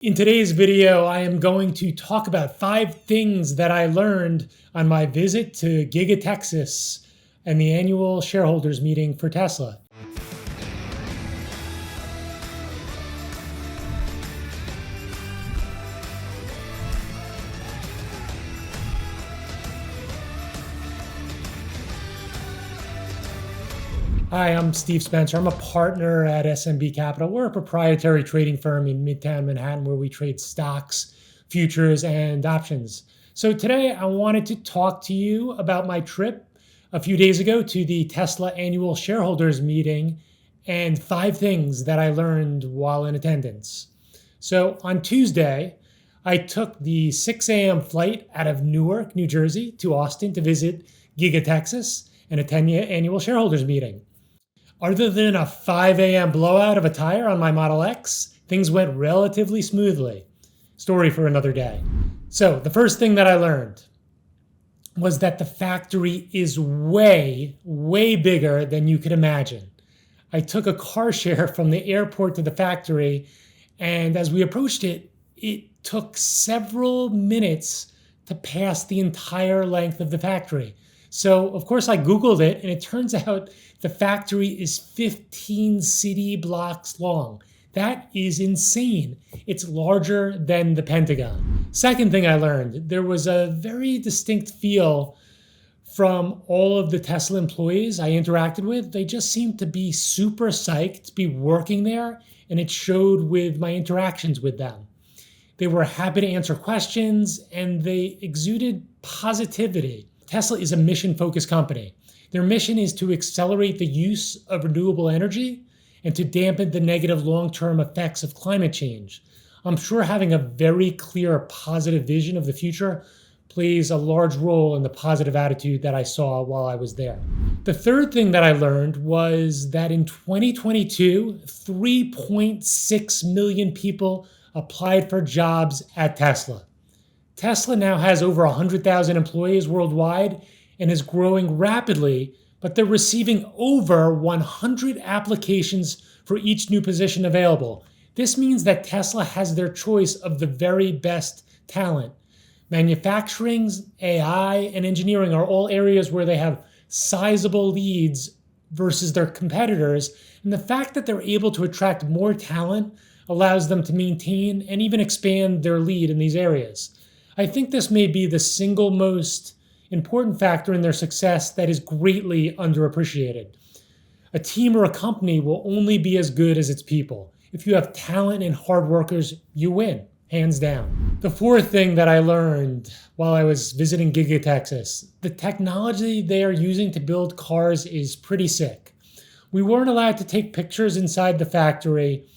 In today's video, I am going to talk about 5 things that I learned on my visit to Giga, Texas, and the annual shareholders meeting for Tesla. Hi, I'm Steve Spencer. I'm a partner at SMB Capital. We're a proprietary trading firm in Midtown Manhattan where we trade stocks, futures, and options. So today I wanted to talk to you about my trip a few days ago to the Tesla annual shareholders meeting and 5 things that I learned while in attendance. So on Tuesday, I took the 6 a.m. flight out of Newark, New Jersey to Austin to visit Giga, Texas, and attend the annual shareholders meeting. Other than a 5 a.m. blowout of a tire on my Model X, things went relatively smoothly. Story for another day. So the first thing that I learned was that the factory is way, way bigger than you could imagine. I took a car share from the airport to the factory, and as we approached it, it took several minutes to pass the entire length of the factory. So, of course, I Googled it, and it turns out the factory is 15 city blocks long. That is insane. It's larger than the Pentagon. Second thing I learned, there was a very distinct feel from all of the Tesla employees I interacted with. They just seemed to be super psyched to be working there, and it showed with my interactions with them. They were happy to answer questions, and they exuded positivity. Tesla is a mission-focused company. Their mission is to accelerate the use of renewable energy and to dampen the negative long-term effects of climate change. I'm sure having a very clear positive vision of the future plays a large role in the positive attitude that I saw while I was there. The third thing that I learned was that in 2022, 3.6 million people applied for jobs at Tesla. Tesla now has over 100,000 employees worldwide and is growing rapidly, but they're receiving over 100 applications for each new position available. This means that Tesla has their choice of the very best talent. Manufacturing, AI, and engineering are all areas where they have sizable leads versus their competitors, and the fact that they're able to attract more talent allows them to maintain and even expand their lead in these areas. I think this may be the single most important factor in their success that is greatly underappreciated. A team or a company will only be as good as its people. If you have talent and hard workers, you win, hands down. The fourth thing that I learned while I was visiting Giga, Texas, the technology they are using to build cars is pretty sick. We weren't allowed to take pictures inside the factory,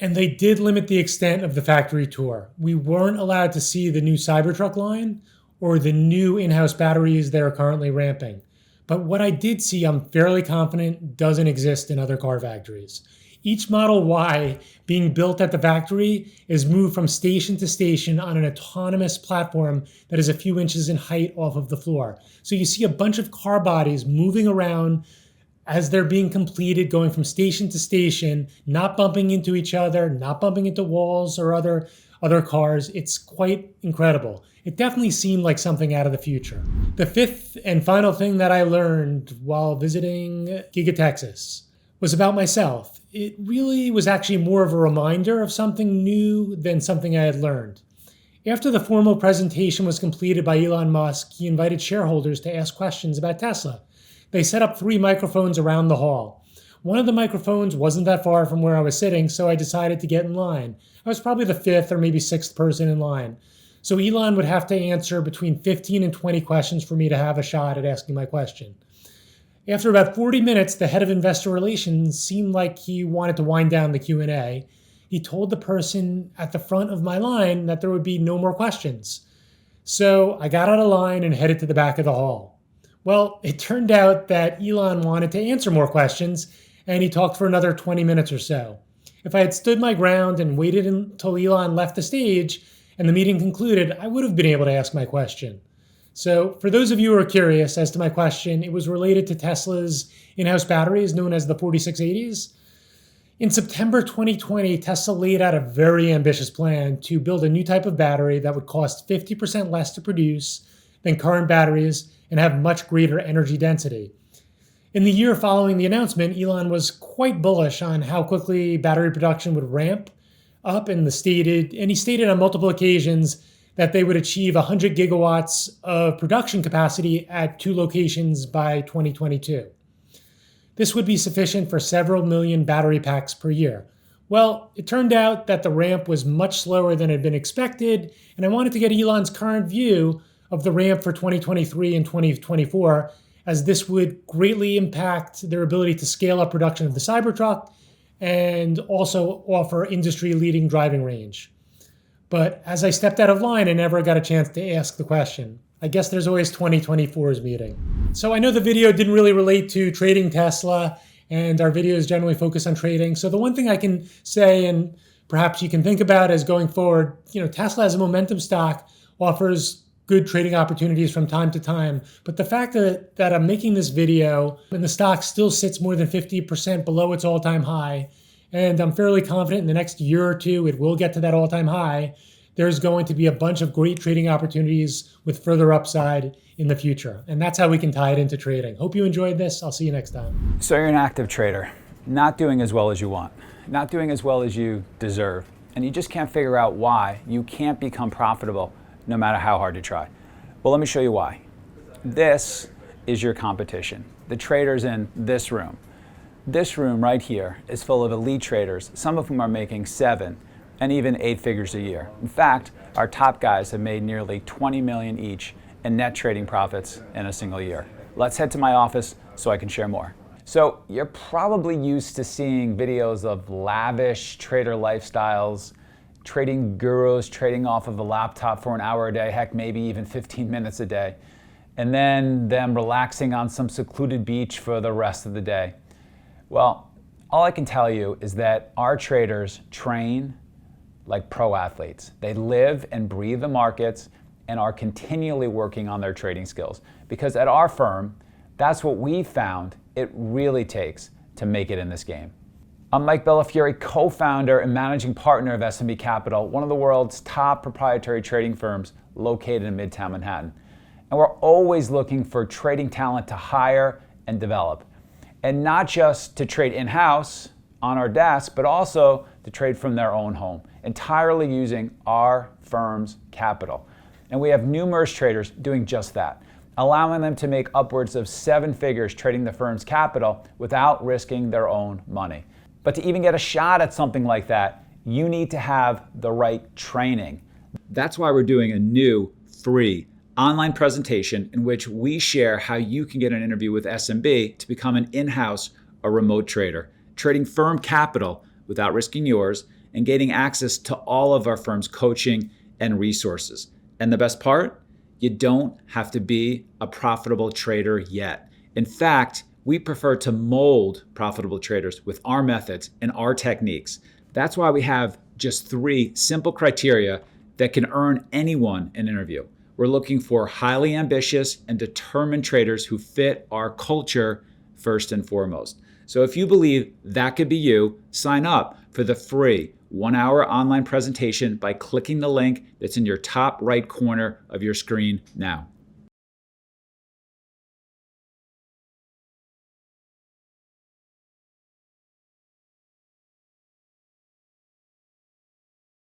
and they did limit the extent of the factory tour. We weren't allowed to see the new Cybertruck line or the new in-house batteries they are currently ramping. But what I did see, I'm fairly confident, doesn't exist in other car factories. Each Model Y being built at the factory is moved from station to station on an autonomous platform that is a few inches in height off of the floor. So you see a bunch of car bodies moving around as they're being completed, going from station to station, not bumping into each other, not bumping into walls or other cars. It's quite incredible. It definitely seemed like something out of the future. The fifth and final thing that I learned while visiting Giga, Texas was about myself. It really was actually more of a reminder of something new than something I had learned. After the formal presentation was completed by Elon Musk, he invited shareholders to ask questions about Tesla. They set up 3 microphones around the hall. One of the microphones wasn't that far from where I was sitting, so I decided to get in line. I was probably the 5th or maybe 6th person in line. So Elon would have to answer between 15 and 20 questions for me to have a shot at asking my question. After about 40 minutes, the head of investor relations seemed like he wanted to wind down the Q&A. He told the person at the front of my line that there would be no more questions. So I got out of line and headed to the back of the hall. Well, it turned out that Elon wanted to answer more questions, and he talked for another 20 minutes or so. If I had stood my ground and waited until Elon left the stage and the meeting concluded, I would have been able to ask my question. So for those of you who are curious as to my question, it was related to Tesla's in-house batteries known as the 4680s. In September 2020, Tesla laid out a very ambitious plan to build a new type of battery that would cost 50% less to produce than current batteries and have much greater energy density. In the year following the announcement, Elon was quite bullish on how quickly battery production would ramp up, and he stated on multiple occasions that they would achieve 100 gigawatts of production capacity at 2 locations by 2022. This would be sufficient for several million battery packs per year. Well, it turned out that the ramp was much slower than had been expected, and I wanted to get Elon's current view of the ramp for 2023 and 2024, as this would greatly impact their ability to scale up production of the Cybertruck and also offer industry-leading driving range. But as I stepped out of line, I never got a chance to ask the question. I guess there's always 2024's meeting. So I know the video didn't really relate to trading Tesla, and our videos generally focus on trading. So the one thing I can say, and perhaps you can think about as going forward, Tesla as a momentum stock offers good trading opportunities from time to time. But the fact that I'm making this video and the stock still sits more than 50% below its all-time high, and I'm fairly confident in the next year or two it will get to that all-time high, there's going to be a bunch of great trading opportunities with further upside in the future. And that's how we can tie it into trading. Hope you enjoyed this. I'll see you next time. So you're an active trader, not doing as well as you want, not doing as well as you deserve, and you just can't figure out why you can't become profitable no matter how hard you try. Well, let me show you why. This is your competition. The traders in this room. This room right here is full of elite traders, some of whom are making 7 and even 8 figures a year. In fact, our top guys have made nearly 20 million each in net trading profits in a single year. Let's head to my office so I can share more. So you're probably used to seeing videos of lavish trader lifestyles, trading gurus trading off of a laptop for an hour a day, heck, maybe even 15 minutes a day, and then them relaxing on some secluded beach for the rest of the day. Well, all I can tell you is that our traders train like pro athletes. They live and breathe the markets and are continually working on their trading skills. Because at our firm, that's what we found it really takes to make it in this game. I'm Mike Bellafiore, co-founder and managing partner of S&B Capital, one of the world's top proprietary trading firms located in Midtown Manhattan. And we're always looking for trading talent to hire and develop. And not just to trade in-house on our desk, but also to trade from their own home, entirely using our firm's capital. And we have numerous traders doing just that, allowing them to make upwards of 7 figures trading the firm's capital without risking their own money. But to even get a shot at something like that, you need to have the right training. That's why we're doing a new free online presentation in which we share how you can get an interview with SMB to become an in-house or remote trader, trading firm capital without risking yours and gaining access to all of our firm's coaching and resources. And the best part, you don't have to be a profitable trader yet. In fact, we prefer to mold profitable traders with our methods and our techniques. That's why we have just 3 simple criteria that can earn anyone an interview. We're looking for highly ambitious and determined traders who fit our culture first and foremost. So if you believe that could be you, sign up for the free 1-hour online presentation by clicking the link that's in your top right corner of your screen now.